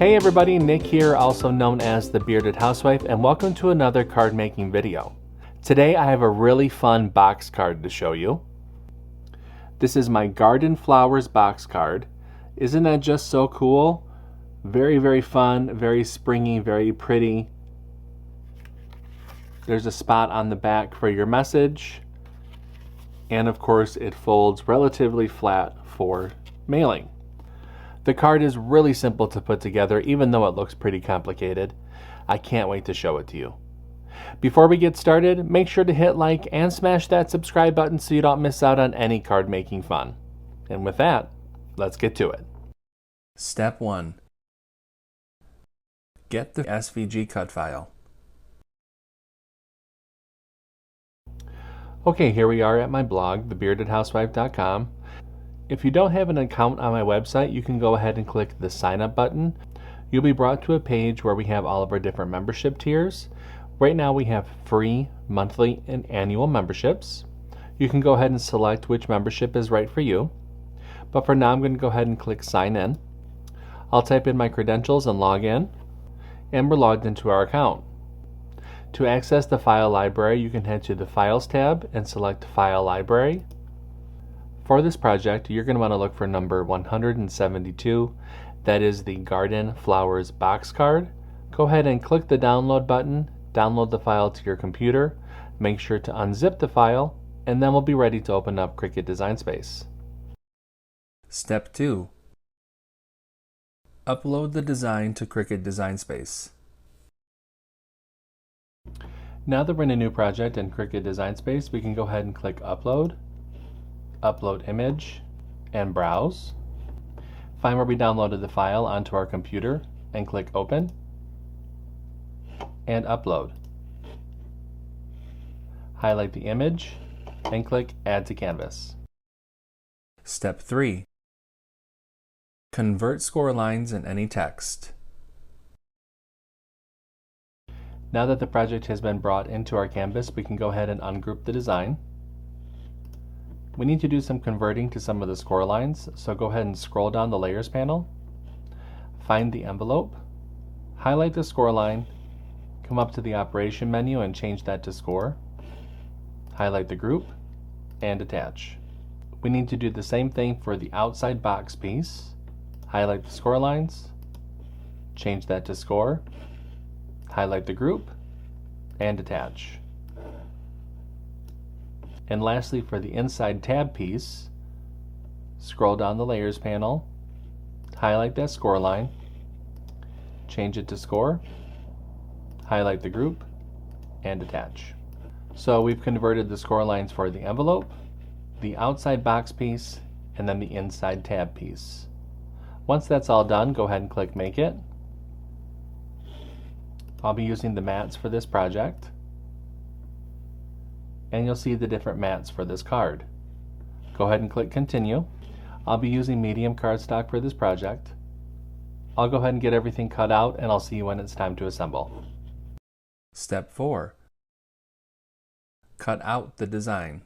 Hey everybody, Nick here, also known as the Bearded Housewife, and welcome to another card making video. Today I have a really fun box card to show you. This is my garden flowers box card. Isn't that just so cool? Very fun, very springy, very pretty. There's a spot on the back for your message, and of course it folds relatively flat for mailing. The card is really simple to put together, even though it looks pretty complicated. I can't wait to show it to you. Before we get started, make sure to hit like and smash that subscribe button so you don't miss out on any card making fun. And with that, let's get to it. Step 1. Get the SVG cut file. Okay, here we are at my blog, thebeardedhousewife.com. If you don't have an account on my website, you can go ahead and click the sign up button. You'll be brought to a page where we have all of our different membership tiers. Right now we have free, monthly, and annual memberships. You can go ahead and select which membership is right for you. But for now I'm going to go ahead and click sign in. I'll type in my credentials and log in, and we're logged into our account. To access the file library, you can head to the Files tab and select File Library. For this project, you're going to want to look for number 172. That is the Garden Flowers box card. Go ahead and click the download button, download the file to your computer, make sure to unzip the file, and then we'll be ready to open up Cricut Design Space. Step 2. Upload the design to Cricut Design Space. Now that we're in a new project in Cricut Design Space, we can go ahead and click Upload, Upload Image, and Browse. Find where we downloaded the file onto our computer and click Open and Upload. Highlight the image and click Add to Canvas. Step 3. Convert score lines in any text. Now that the project has been brought into our canvas, we can go ahead and ungroup the design. We need to do some converting to some of the score lines, so go ahead and scroll down the Layers panel, find the envelope, highlight the score line, come up to the Operation menu and change that to Score, highlight the group, and attach. We need to do the same thing for the outside box piece, highlight the score lines, change that to Score, highlight the group, and attach. And lastly, for the inside tab piece, scroll down the Layers panel, highlight that score line, change it to Score, highlight the group, and attach. So we've converted the score lines for the envelope, the outside box piece, and then the inside tab piece. Once that's all done, go ahead and click Make It. I'll be using the mats for this project, and you'll see the different mats for this card. Go ahead and click Continue. I'll be using medium cardstock for this project. I'll go ahead and get everything cut out, and I'll see you when it's time to assemble. Step 4. Cut out the design.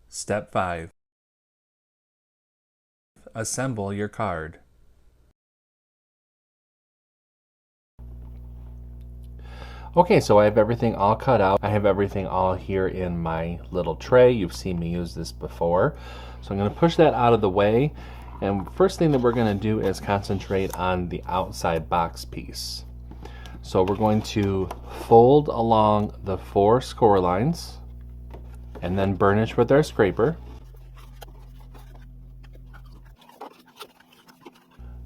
Step 5. Assemble your card. Okay, so I have everything all cut out. I have everything all here in my little tray. You've seen me use this before. So I'm going to push that out of the way. And first thing that we're going to do is concentrate on the outside box piece. So we're going to fold along the 4 score lines and then burnish with our scraper.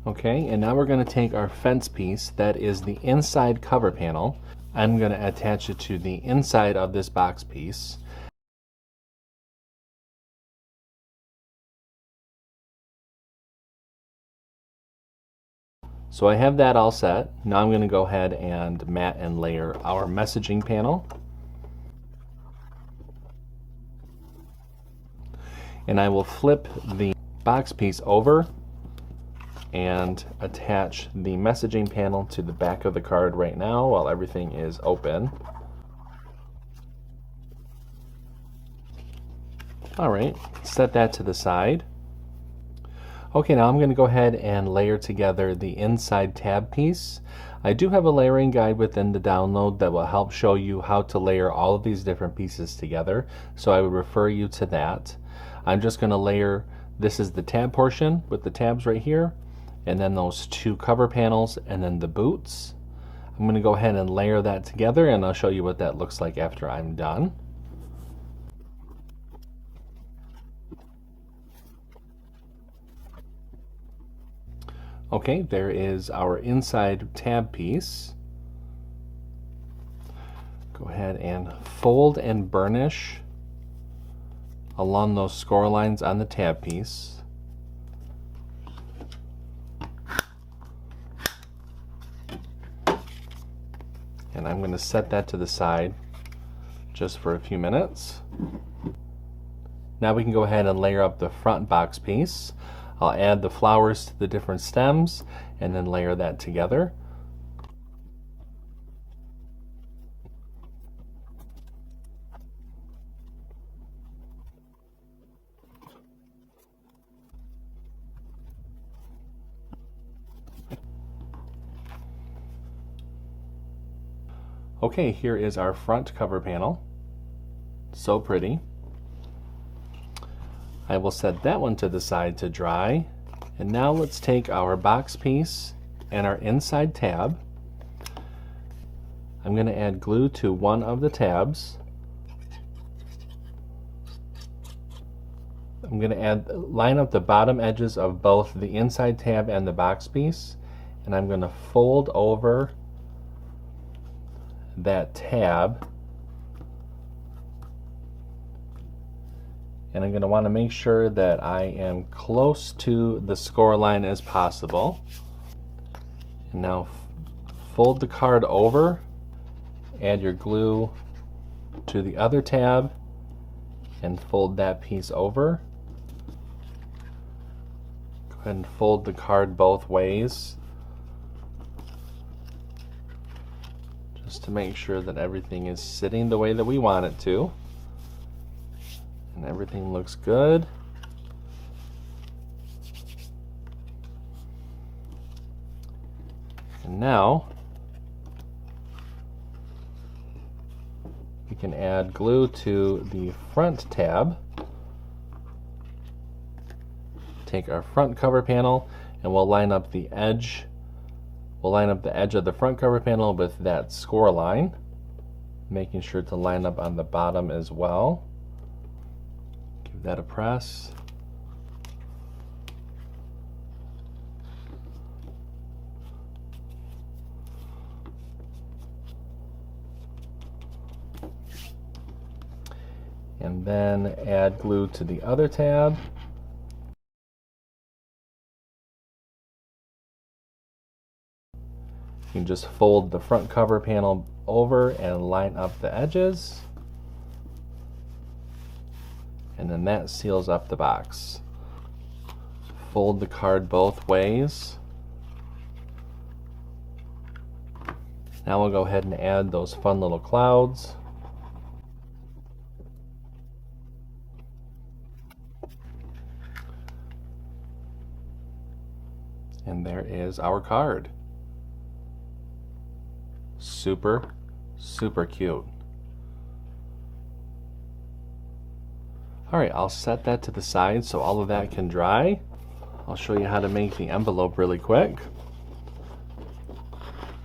Okay, and now we're going to take our fence piece, that is the inside cover panel. I'm going to attach it to the inside of this box piece. So I have that all set. Now I'm going to go ahead and mat and layer our messaging panel. And I will flip the box piece over and attach the messaging panel to the back of the card right now while everything is open. Alright, set that to the side. Okay, now I'm going to go ahead and layer together the inside tab piece. I do have a layering guide within the download that will help show you how to layer all of these different pieces together, so I would refer you to that. I'm just going to layer, this is the tab portion with the tabs right here, and then those two cover panels, and then the boots. I'm going to go ahead and layer that together, and I'll show you what that looks like after I'm done. Okay, there is our inside tab piece. Go ahead and fold and burnish along those score lines on the tab piece. And I'm going to set that to the side just for a few minutes. Now we can go ahead and layer up the front box piece. I'll add the flowers to the different stems and then layer that together. Okay, here is our front cover panel. So pretty. I will set that one to the side to dry. And now let's take our box piece and our inside tab. I'm going to add glue to one of the tabs. I'm going to line up the bottom edges of both the inside tab and the box piece, and I'm going to fold over that tab. And I'm going to want to make sure that I am close to the score line as possible. And now fold the card over, add your glue to the other tab, and fold that piece over. Go ahead and fold the card both ways, just to make sure that everything is sitting the way that we want it to. And everything looks good. And now we can add glue to the front tab. Take our front cover panel and we'll line up the edge. We'll line up the edge of the front cover panel with that score line, making sure to line up on the bottom as well. Give that a press. And then add glue to the other tab. You can just fold the front cover panel over and line up the edges. And then that seals up the box. Fold the card both ways. Now we'll go ahead and add those fun little clouds. And there is our card. Super, super cute. Alright, I'll set that to the side so all of that can dry. I'll show you how to make the envelope really quick.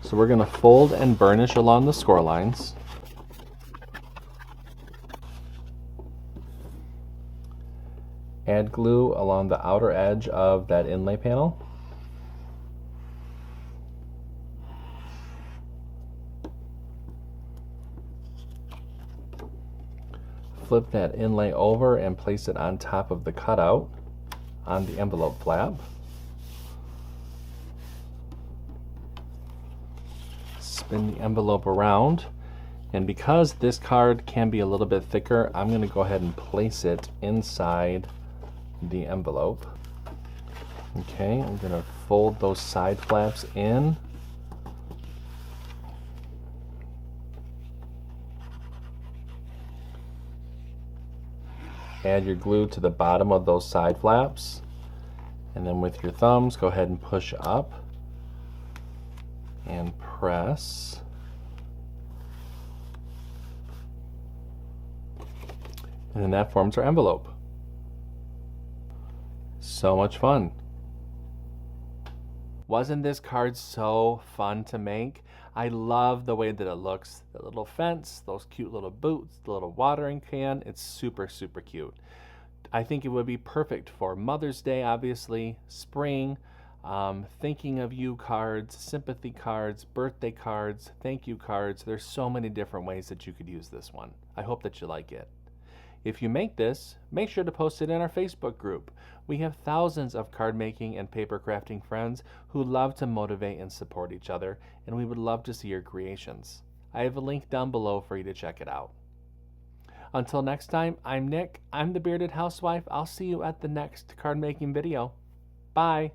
So we're going to fold and burnish along the score lines. Add glue along the outer edge of that inlay panel. Flip that inlay over and place it on top of the cutout on the envelope flap. spin the envelope around. And because this card can be a little bit thicker, I'm going to go ahead and place it inside the envelope. Okay, I'm going to fold those side flaps in. Add your glue to the bottom of those side flaps. And then with your thumbs, go ahead and push up and press. And then that forms our envelope. So much fun. Wasn't this card so fun to make? I love the way that it looks. The little fence, those cute little boots, the little watering can. It's super, super cute. I think it would be perfect for Mother's Day, obviously, spring, thinking of you cards, sympathy cards, birthday cards, thank you cards. There's so many different ways that you could use this one. I hope that you like it. If you make this, make sure to post it in our Facebook group. We have thousands of card making and paper crafting friends who love to motivate and support each other, and we would love to see your creations. I have a link down below for you to check it out. Until next time, I'm Nick. I'm the Bearded Housewife. I'll see you at the next card making video. Bye.